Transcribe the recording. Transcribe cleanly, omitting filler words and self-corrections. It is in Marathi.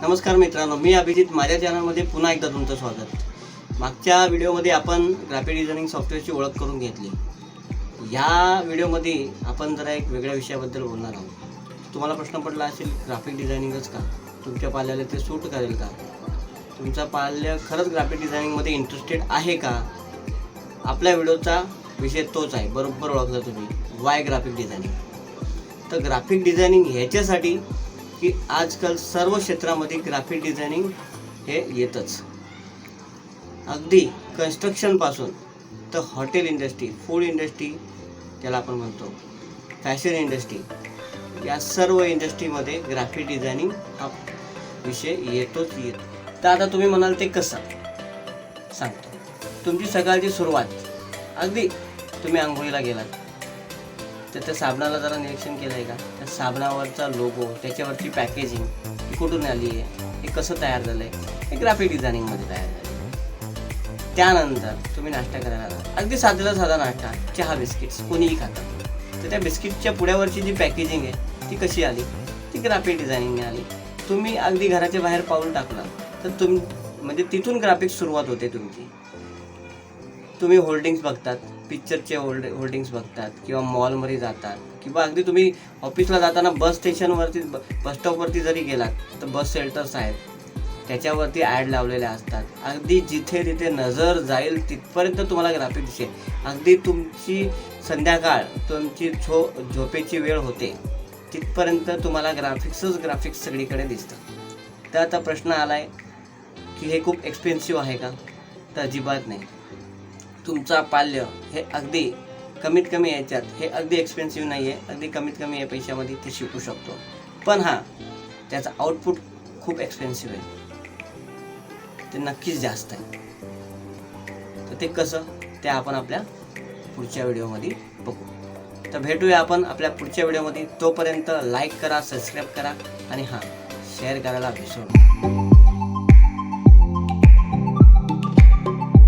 नमस्कार मित्रांनो, मी अभिजित. माझ्या चॅनलमध्ये पुन्हा एकदा तुमचं स्वागत. मागच्या व्हिडिओमध्ये आपण ग्राफिक डिझायनिंग सॉफ्टवेअरची ओळख करून घेतली. या व्हिडिओमध्ये आपण जरा एक वेगळ्या विषयाबद्दल बोलणार आहोत. तुम्हाला प्रश्न पडला असेल, ग्राफिक डिझायनिंगच का? तुमच्या पाल्याला ते सूट करेल का? तुमचा पाल्य खरंच ग्राफिक डिझायनिंगमध्ये इंटरेस्टेड आहे का? आपल्या व्हिडिओचा विषय तोच आहे. बरोबर ओळखलं तुम्ही. Y graphic designing. तर ग्राफिक डिझायनिंग ह्याच्यासाठी की आजकाल सर्व क्षेत्रामध्ये ग्राफिक डिझायनिंग हे येतच. अगदी कन्स्ट्रक्शनपासून तर हॉटेल इंडस्ट्री, फूड इंडस्ट्री त्याला आपण म्हणतो, फॅशन इंडस्ट्री, या सर्व इंडस्ट्रीमध्ये ग्राफिक डिझायनिंग हा विषय येतोच येतो. तर आता तुम्ही म्हणाल ते कसं? सांगतो. तुमची सकाळची सुरुवात, अगदी तुम्ही आंघोळीला गेलात तर त्या साबणाला जरा निरीक्षण केलं आहे का? त्या साबणावरचा लोगो, त्याच्यावरची पॅकेजिंग ही कुठून आली आहे, हे कसं तयार झालं आहे, हे ग्राफिक डिझायनिंगमध्ये तयार झालं आहे. त्यानंतर तुम्ही नाश्ता करायला आला, अगदी साधा नाश्ता, चहा, बिस्किट्स कोणीही खातात. तर त्या बिस्किटच्या पुढ्यावरची जी पॅकेजिंग आहे ती कशी आली? ती ग्राफिक डिझायनिंगने आली. तुम्ही अगदी घराच्या बाहेर पाऊल टाकला तर म्हणजे तिथून ग्राफिक सुरुवात होते तुमची. तुम्ही होल्डिंग्स बघतात, पिक्चरचे होल्डिंग्स बघतात, किंवा मॉलमध्ये जातात, किंवा अगदी तुम्ही ऑफिसला जाताना बस स्टेशनवरती, बस स्टॉपवरती जरी गेलात तर बस शेल्टर्स आहेत, त्याच्यावरती ॲड लावलेल्या असतात. अगदी जिथे तिथे नजर जाईल तिथपर्यंत तुम्हाला ग्राफिक दिसेल. अगदी तुमची संध्याकाळ, तुमची झोपेची वेळ होते तिथपर्यंत तुम्हाला ग्राफिक्स सगळीकडे दिसतं. तर आता प्रश्न आला आहे की हे खूप एक्सपेन्सिव्ह आहे का? तर अजिबात नाही. तुमचा पाल्य हे अगदी कमीत कमी याच्यात, हे अगदी एक्सपेन्सिव्ह नाही आहे. अगदी कमीत कमी या पैशामध्ये ते शिकू शकतो. पण हां, त्याचा आउटपुट खूप एक्सपेन्सिव्ह आहे, ते नक्कीच जास्त आहे. तर ते कसं, ते आपण आपल्या पुढच्या व्हिडिओमध्ये बघू. तर भेटूया आपण आपल्या पुढच्या व्हिडिओमध्ये. तोपर्यंत लाईक करा, सबस्क्राईब करा आणि हां, शेअर करायला विसरू नका.